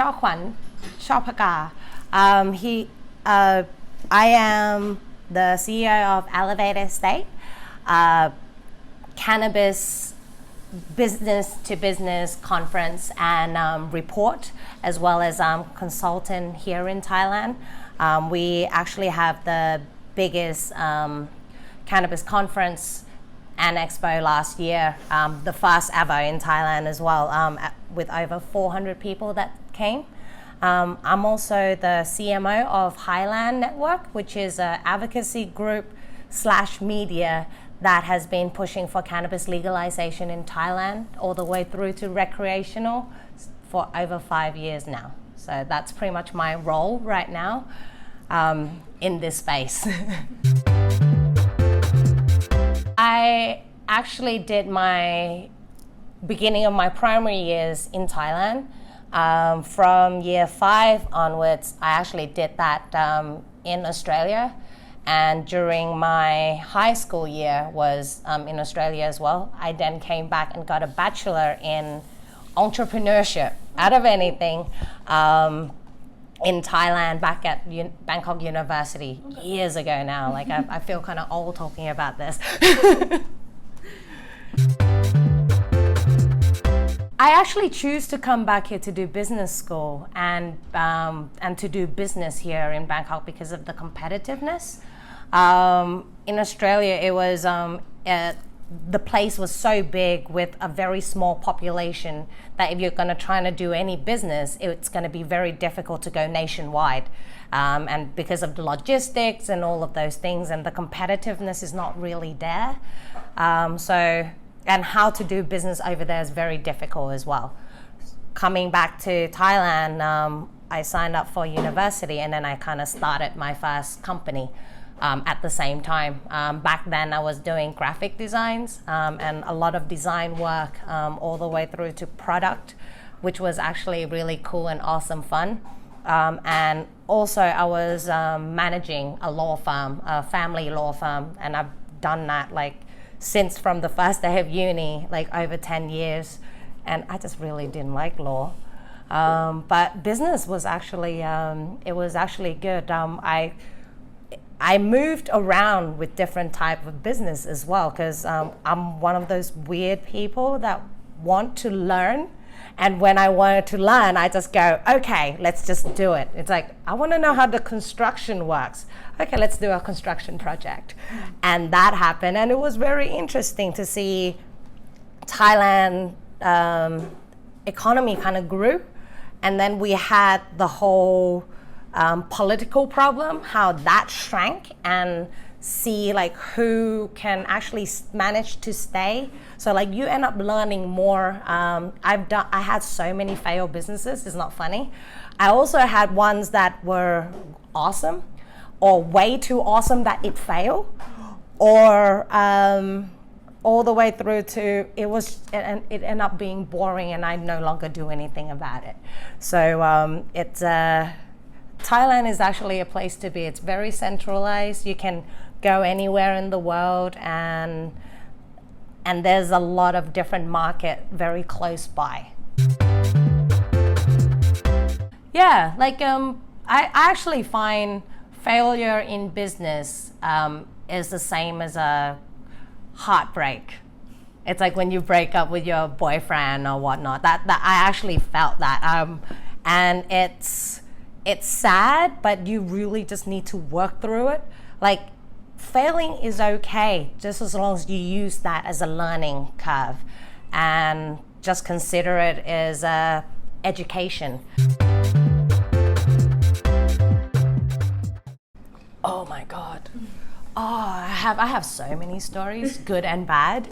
Chopaka. I am the CEO of Elevate Estate, cannabis business-to-business conference and report, as well as consultant here in Thailand. We actually have the biggest cannabis conference and expo last year, the first ever in Thailand as well, with over 400 people that came. I'm also the CMO of Highland Network, which is an advocacy group / media that has been pushing for cannabis legalization in Thailand all the way through to recreational for over 5 years now. So that's pretty much my role right now in this space. I actually did my beginning of my primary years in Thailand. From year 5 onwards, I actually did that in Australia. And during my high school year was in Australia as well. I then came back and got a bachelor in entrepreneurship out of anything in Thailand back at Bangkok University years ago now. Like I feel kind of old talking about this. I actually choose to come back here to do business school and to do business here in Bangkok because of the competitiveness. In Australia, it was the place was so big with a very small population that if you're going to try to do any business, it's going to be very difficult to go nationwide. And because of the logistics and all of those things, and the competitiveness is not really there. And how to do business over there is very difficult as well. Coming back to Thailand, I signed up for university and then I kind of started my first company at the same time. Back then I was doing graphic designs and a lot of design work all the way through to product, which was actually really cool and awesome fun. And also I was managing a law firm, a family law firm, and I've done that since from the first day of uni, over 10 years, and I just really didn't like law. But business was actually, it was actually good. I moved around with different type of business as well, because I'm one of those weird people that want to learn. And when I wanted to learn, I just go, okay, let's just do it. It's like, I want to know how the construction works. Okay, let's do a construction project. And that happened. And it was very interesting to see Thailand economy kind of grew. And then we had the whole political problem, how that shrank, and see who can actually manage to stay. So you end up learning more. I had so many failed businesses, it's not funny. I also had ones that were awesome or way too awesome that it failed, or all the way through to it ended up being boring and I no longer do anything about it. So Thailand is actually a place to be. It's very centralized. You can go anywhere in the world, and there's a lot of different market very close by. Yeah, I actually find failure in business is the same as a heartbreak. It's like when you break up with your boyfriend or whatnot. That I actually felt that, and it's sad, but you really just need to work through it. Failing is okay, just as long as you use that as a learning curve and just consider it as education. Oh my God. I have so many stories, good and bad.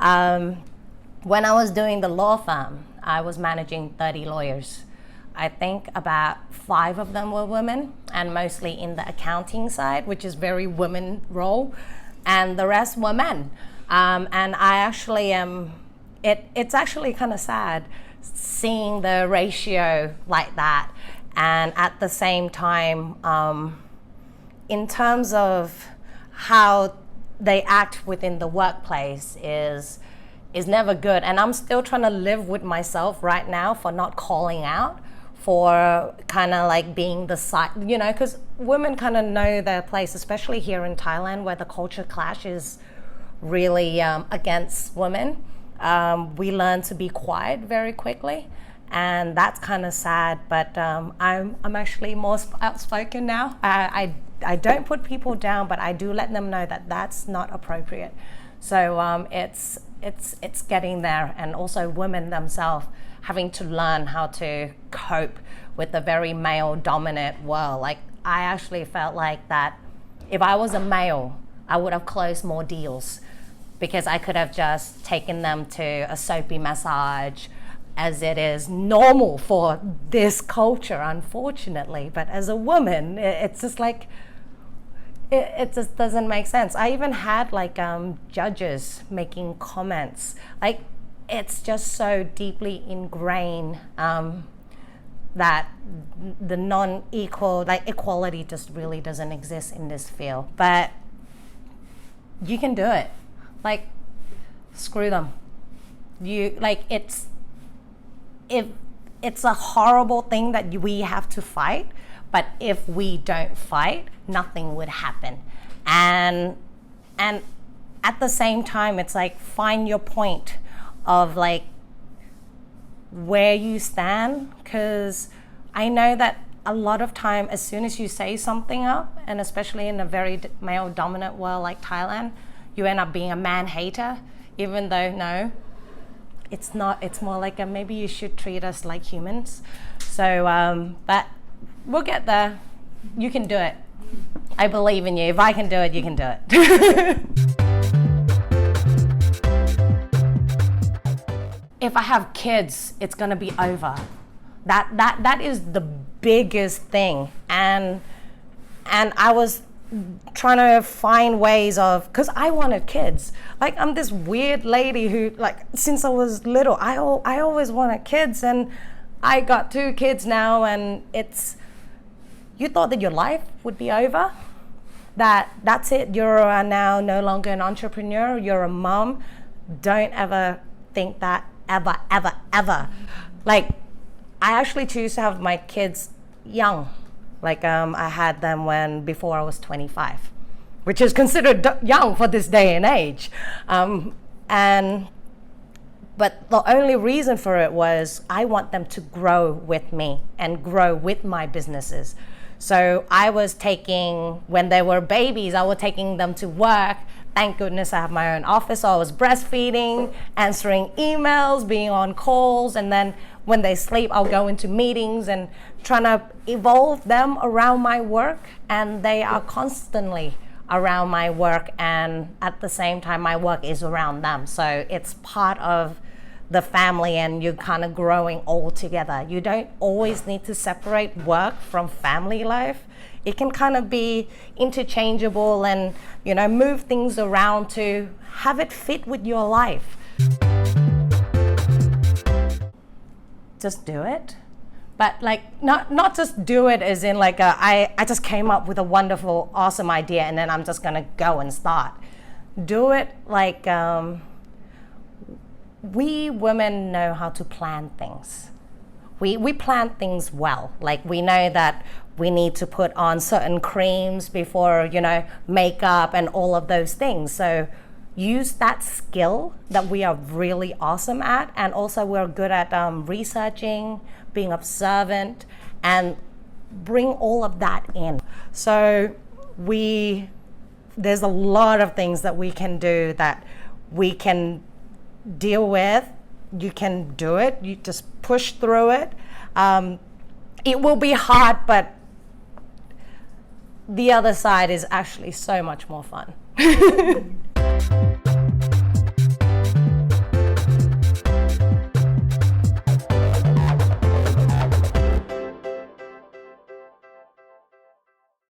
When I was doing the law firm, I was managing 30 lawyers. I think about 5 of them were women, and mostly in the accounting side, which is very women role, and the rest were men. And I actually it's actually kind of sad seeing the ratio like that. And at the same time, in terms of how they act within the workplace is never good. And I'm still trying to live with myself right now for not calling out for kind of like being the side, you know, because women kind of know their place, especially here in Thailand where the culture clash is really against women. We learn to be quiet very quickly, and that's kind of sad, but I'm actually more outspoken now. I don't put people down, but I do let them know that that's not appropriate. So it's getting there, and also women themselves having to learn how to cope with a very male dominant world. Like, I actually felt like that if I was a male, I would have closed more deals, because I could have just taken them to a soapy massage, as it is normal for this culture, unfortunately. But as a woman, it's just like, it just doesn't make sense. I even had like judges making comments. Like, it's just so deeply ingrained that the non-equal, like equality just really doesn't exist in this field. But you can do it. Like, screw them. It's a horrible thing that we have to fight, but if we don't fight, nothing would happen. And at the same time, it's like, find your point of like where you stand, because I know that a lot of time, as soon as you say something up, and especially in a very male dominant world like Thailand, you end up being a man hater, even though no, it's not. It's more like maybe you should treat us like humans. So but we'll get there. You can do it. I believe in you. If I can do it, you can do it. If I have kids, it's gonna be over. That is the biggest thing. And I was trying to find ways of, because I wanted kids. Like, I'm this weird lady who, like, since I was little, I always wanted kids, and I got 2 kids now, and it's, you thought that your life would be over, that's it, you're now no longer an entrepreneur, you're a mom. Don't ever think that, ever, ever, ever. Like, I actually choose to have my kids young. Like, I had them before I was 25, which is considered young for this day and age. But the only reason for it was I want them to grow with me and grow with my businesses. So I was taking, when they were babies, I was taking them to work. Thank goodness I have my own office. So I was breastfeeding, answering emails, being on calls, and then when they sleep, I'll go into meetings and trying to evolve them around my work. And they are constantly around my work, and at the same time, my work is around them. So it's part of the family, and you're kind of growing all together. You don't always need to separate work from family life. It can kind of be interchangeable, and, you know, move things around to have it fit with your life. Just do it. But like, not just do it as in like I just came up with a wonderful, awesome idea and then I'm just gonna go and start. Do it like, we women know how to plan things. We plan things well. Like, we know that we need to put on certain creams before, you know, makeup and all of those things. So use that skill that we are really awesome at, and also we're good at researching, being observant, and bring all of that in. So there's a lot of things that we can do that we can deal with. You can do it. You just push through it. It will be hard, but the other side is actually so much more fun.